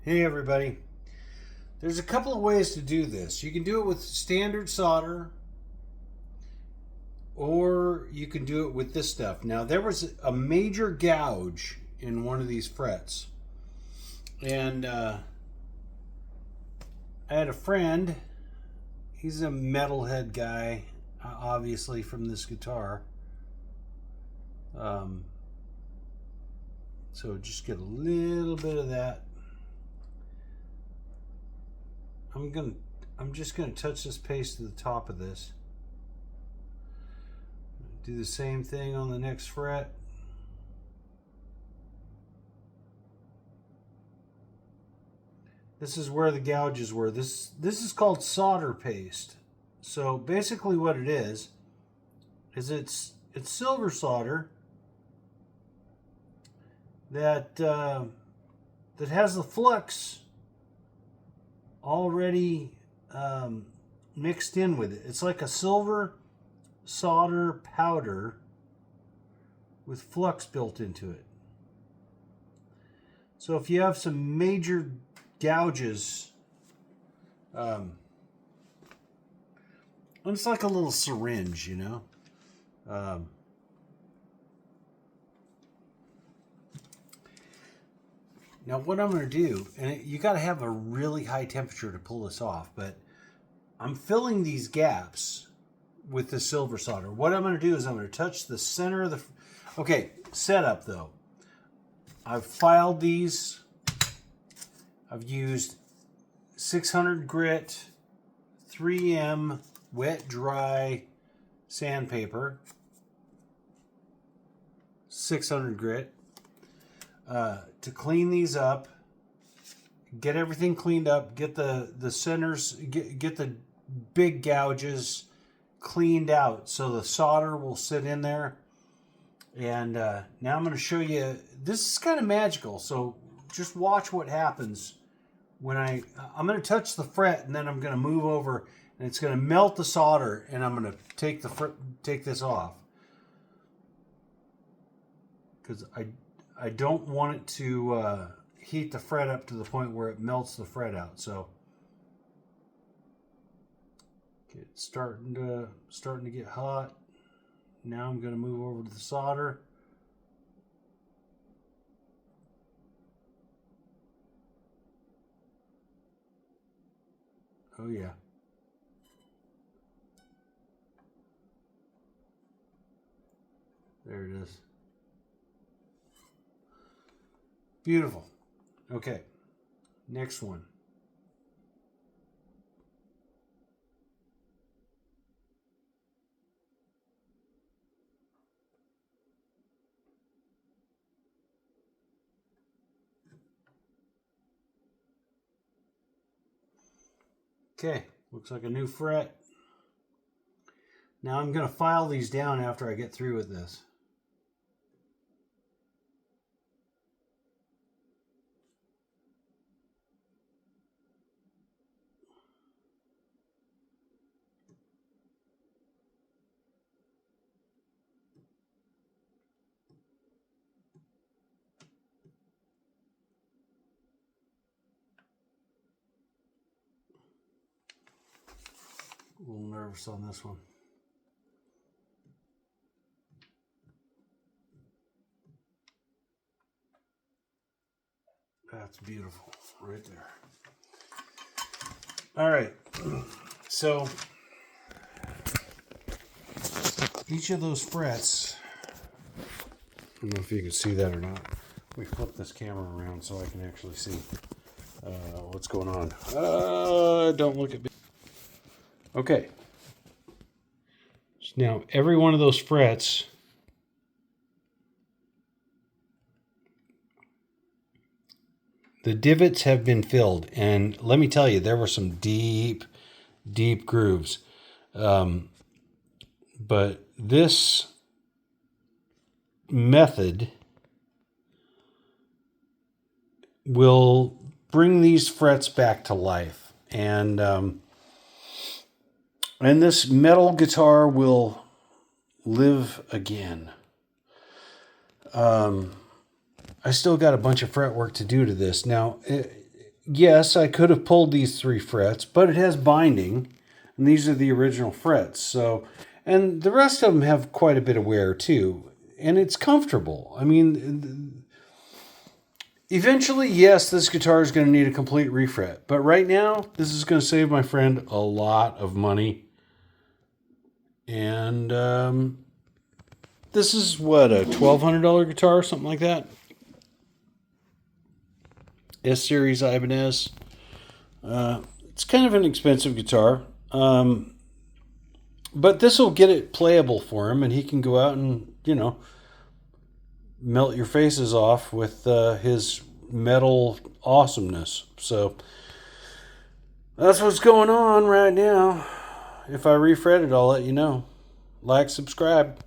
Hey everybody, there's a couple of ways to do this. You can do it with standard solder or you can do it with this stuff. Now there was a major gouge in one of these frets and I had a friend, he's a metalhead guy, obviously from this guitar. So just get a little bit of that. I'm just gonna touch this paste to the top of this. Do the same thing on the next fret. This is where the gouges were. This is called solder paste. So basically what it is it's silver solder that that has the flux already mixed in with it. It's like a silver solder powder with flux built into it. So if you have some major gouges, it's like a little syringe, you know. Now what I'm going to do, and you got to have a really high temperature to pull this off, but I'm filling these gaps with the silver solder. What I'm going to do is I'm going to touch the center of the... Okay, setup though. I've filed these. I've used 600 grit 3M wet dry sandpaper. 600 grit. To clean these up, get everything cleaned up, get the centers, get the big gouges cleaned out so the solder will sit in there. And now I'm going to show you, this is kind of magical, so just watch what happens when I'm going to touch the fret and then I'm going to move over and it's going to melt the solder and I'm going to take this off. Because I don't want it to heat the fret up to the point where it melts the fret out. So it's starting to get hot. Now I'm going to move over to the solder. Oh yeah. There it is. Beautiful. Okay, next one. Okay, looks like a new fret. Now I'm going to file these down after I get through with this. A little nervous on this one. That's beautiful right there. All right, so each of those frets, I don't know if you can see that or not. We flip this camera around so I can actually see what's going on. Don't look at me. Okay. So now every one of those frets the divots have been filled, and let me tell you, there were some deep grooves. But this method will bring these frets back to life, and this metal guitar will live again. I still got a bunch of fretwork to do to this. Now, yes, I could have pulled these 3 frets, but it has binding, and these are the original frets. So, and the rest of them have quite a bit of wear too, and it's comfortable. I mean, eventually, yes, this guitar is going to need a complete refret, but right now, this is going to save my friend a lot of money. And this is what, a $1,200 guitar, something like that. S Series Ibanez. It's kind of an expensive guitar, but this will get it playable for him, and he can go out and, melt your faces off with his metal awesomeness. So that's what's going on right now. If I refret it, I'll let you know. Like, subscribe.